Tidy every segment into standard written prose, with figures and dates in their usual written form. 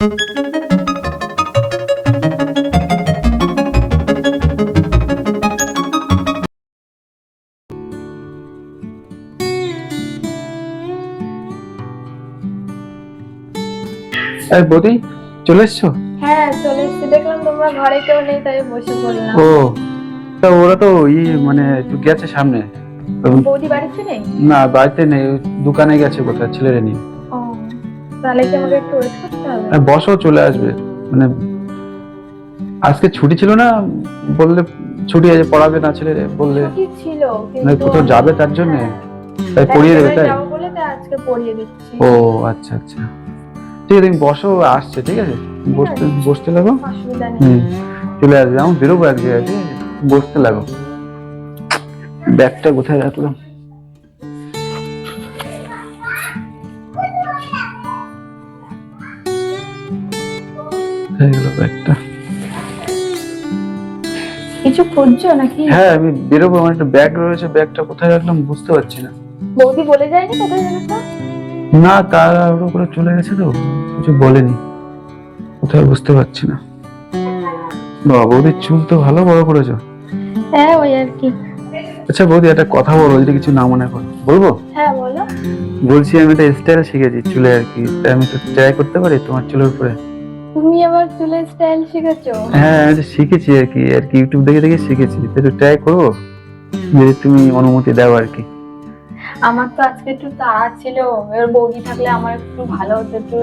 এই বৌদি, চলে এসছো? হ্যাঁ, চলে এসেছি। দেখলাম তোমরা ঘরে কেউ নেই, তাই বসে পড়লাম। ও, তা ওরা তো মানে একটু গেছে সামনে। বৌদি বাড়িতে নেই? না, বাড়িতে নেই, ওই দোকানে গেছে কোথায় ছেলেরে নিয়ে। ও, তাহলে কি আমাকে একটু ওয়েট করতে হবে? বসো, চলে আসবে। মানে আজকে ছুটি ছিল না, বললে ছুটি আছে, পড়াবে না ছেলেরে বললে। ছুটি ছিল মানে কিন্তু কোথাও যাবে তার জন্য, হ্যাঁ, তাই পড়িয়ে দেবে তাই। যাবো বলে তাই আজকে পড়িয়ে দিচ্ছি। ও আচ্ছা আচ্ছা, ঠিক আছে, তুমি বসো, আসছে, ঠিক আছে। ঠিক বসতে আছে, বসতে লাগো। অসুবিধা নেই। হুম, চলে আসবে, আমি বেরোবো এক জায়গায়, ঠিক আছে, বসতে লাগো। ব্যাগটা কোথায় রাখলাম? কোথায় গেল ব্যাগটা? কিছু খুঁজছো নাকি? হ্যাঁ, আমি বেরোবো, আমার একটা ব্যাগ রয়েছে, ব্যাগটা কোথায় রাখলাম বুঝতে পারছি না। বৌদি বলে যায়নি কোথায় যেন তো? না, তাড়াহুড়ো করে চলে গেছে তো, কিছু বলেনি, কোথায় বুঝতে পারছি না। বাবা, বৌদির চুল তো ভালো বড় করেছো। হ্যাঁ, ওই আর কি। আচ্ছা বৌদি, একটা কথা বলো, যদি কিছু না মনে করো। বলবো? হ্যাঁ, বলো। বলছি, আমি একটা স্টাইল শিখেছি চুলে আর কি, তাই আমি তো ট্রাই করতে পারি তোমার চুলের উপরে। তুমি আবার চুলের স্টাইল শিখেছো? হ্যাঁ, আমি তো শিখেছি আর কি, ইউটিউব দেখে দেখে শিখেছি, তো একটু ট্রাই করবো, যদি তুমি অনুমতি দাও আর কি। আমার তো আজকে একটু তাড়া ছিল, এবার বৌদি থাকলে আমার একটু ভালো হতো, একটু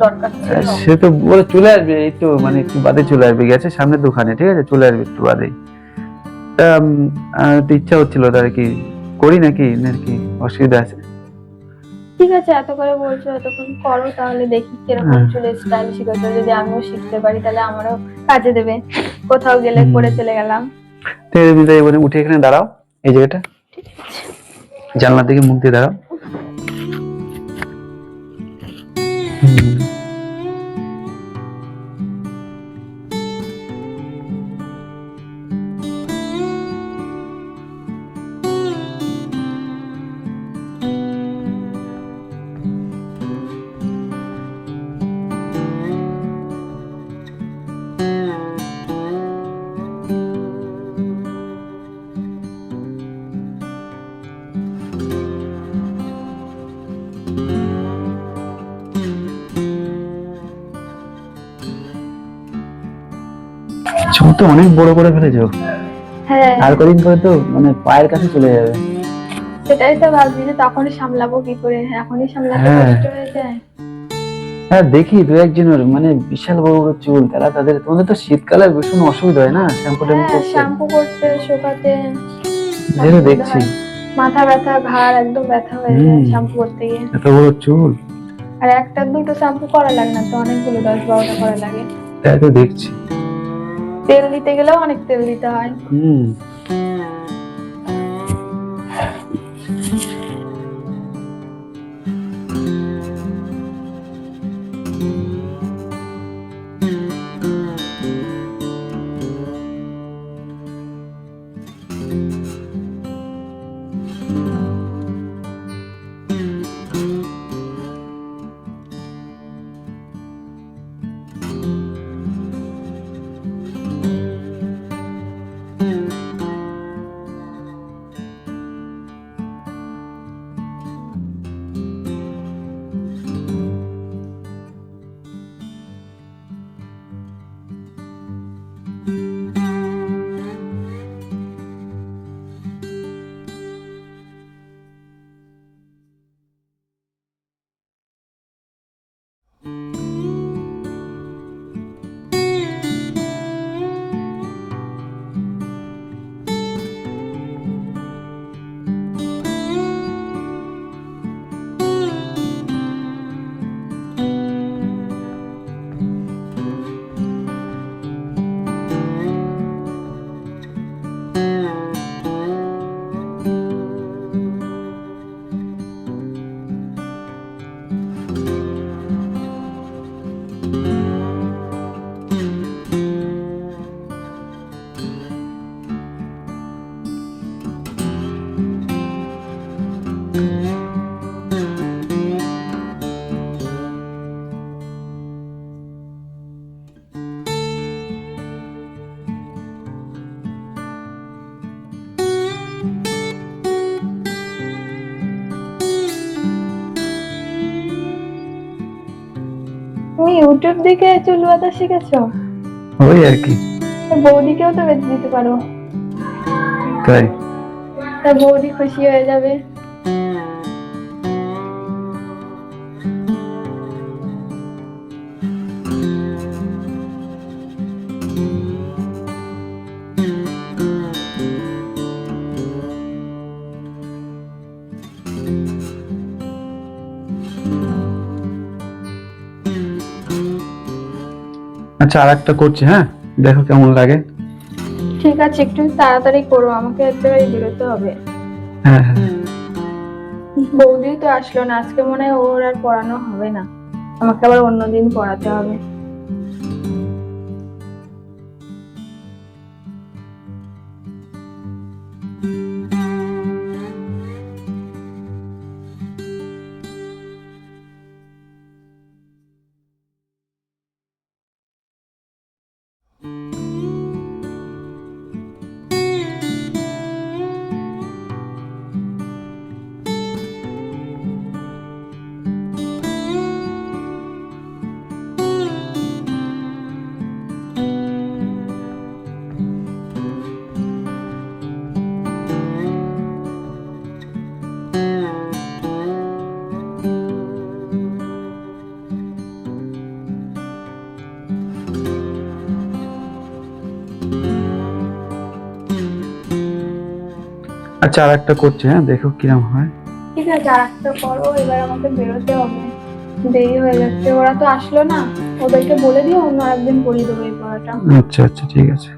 দরকার ছিল। সে তো বলে চলে আসবে, এই তো মানে একটু বাদে চলে আসবে, গেছে সামনের দোকানে, ঠিক আছে, চলে আসবে একটু বাদে। তা তো ইচ্ছা হচ্ছিল তার কি, করি নাকি নাকি অসুবিধা আছে? ঠিক আছে, এত করে বলছো, এতক্ষণ করো, তাহলে দেখি কিরকম চুলের স্টাইল শিখেছো। যদি আমিও শিখতে পারি তাহলে আমারও কাজে দেবে, কোথাও গেলে করে চলে গেলাম। তো এবারে উঠে এখানে দাঁড়াও, এই জায়গাটা, জানলার দিকে মুখ দিয়ে দাঁড়াও। হুম, চুল তো অনেক বড় করে ফেলেছো। হ্যাঁ, আর কদিন করে তো মানে পায়ের কাছে চলে যাবে। সেটাই তো ভাবছি যে তখনই সামলাবো কি করে, এখনই সামলাতে হ্যাঁ কষ্ট হয়ে যায়। হ্যাঁ, দেখি দু একজনের মানে বিশাল বড় বড় চুল, তাদের তোমাদের তো শীতকালে ভীষণ অসুবিধা হয় না শ্যাম্পু ট্যাম্পু হ্যাঁ, করতে? শ্যাম্পু করতে, শুকাতে যেটা অসুবিধা দেখছি। হয়। মাথা ব্যথা, ঘাড় একদম ব্যথা হয়ে যায় শ্যাম্পু করতে গিয়ে। এত বড় চুল। আর একটা দুটো শ্যাম্পু করা লাগে না তো, অনেকগুলো 10-12টা করা লাগে। তাই তো দেখছি। তেল দিতে গেলেও অনেক তেল দিতে হয়। হুম, তুমি ইউটিউব দেখে চুল বাঁধা শিখেছো? ওই আর কি। তা বৌদিকেও তো বেঁধে দিতে পারো, তাই? তা বৌদি খুশি হয়ে যাবে। আচ্ছা, আর একটা করছি, হ্যাঁ, দেখো কেমন লাগে। ঠিক আছে, একটু তাড়াতাড়ি করো, আমাকে একেবারে বেরোতে হবে। হ্যাঁ হ্যাঁ। বৌদি তো আসলো না আজকে, মনে হয় ওর আর পড়ানো হবে না, আমাকে আবার অন্যদিন পড়াতে হবে। আচ্ছা, আর একটা করছি, হ্যাঁ, দেখো কিরম হয়। ঠিক আছে, আর একটা করো, এবার আমাকে বেরোতে হবে, দেরি হয়ে যাচ্ছে, ওরা তো আসলো না, ওদেরকে বলে দিও অন্য একদিন পরিয়ে দেবো এই পড়াটা। আচ্ছা আচ্ছা, ঠিক আছে।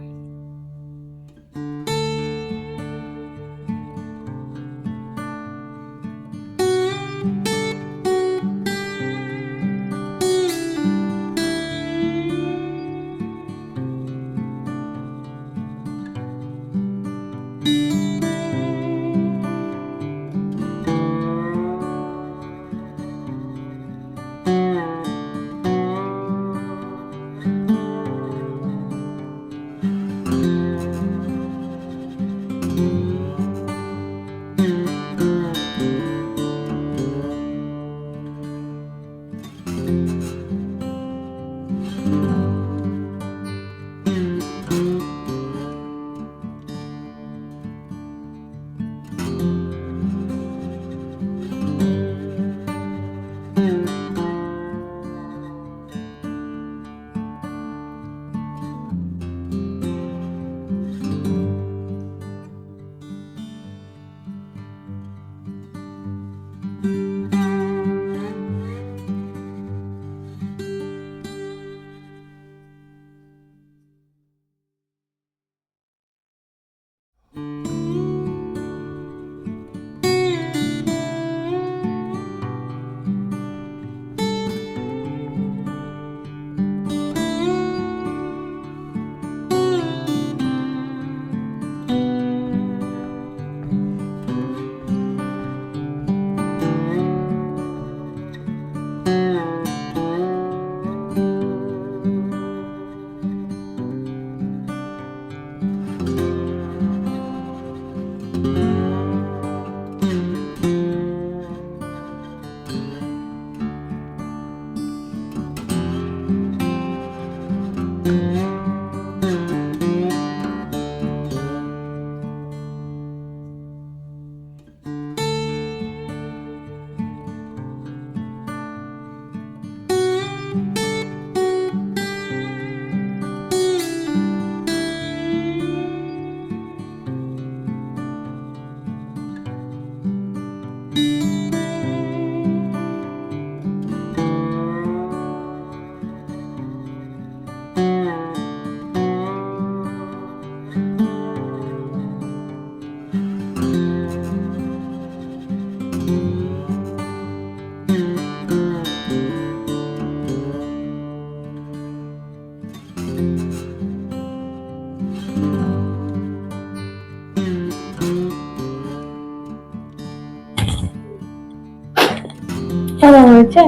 কেমন হয়েছে?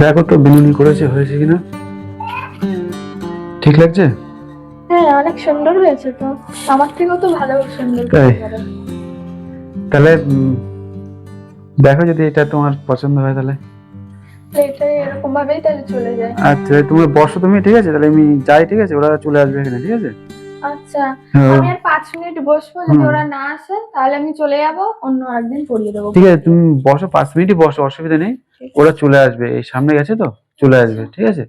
দেখো তো বিনুনি করেছে, হয়েছে কিনা, ঠিক লাগছে? হ্যাঁ, অনেক সুন্দর হয়েছে তো, আমার থেকেও তো ভালো সুন্দর তাই? করতে পারো। তাহলে দেখো যদি এটা তোমার পছন্দ হয় তাহলে। এটা এরকম ভাবেই তাহলে চলে যায়। আচ্ছা তুমি বসো তুমি, ঠিক আছে, তাহলে আমি যাই, ঠিক আছে, ওরা চলে আসবে এখানে, ঠিক আছে। আচ্ছা, হ্যাঁ, আমি আর 5 মিনিট বসবো, যদি হুম। ওরা না আসে তাহলে আমি চলে যাব, অন্য একদিন পড়িয়ে দেবো। ঠিক আছে তুমি বসো, 5 মিনিটই বসো, অসুবিধা নেই। ঠিক ওরা চলে আসবে, এই সামনে গেছে তো, চলে আসবে, ঠিক আছে।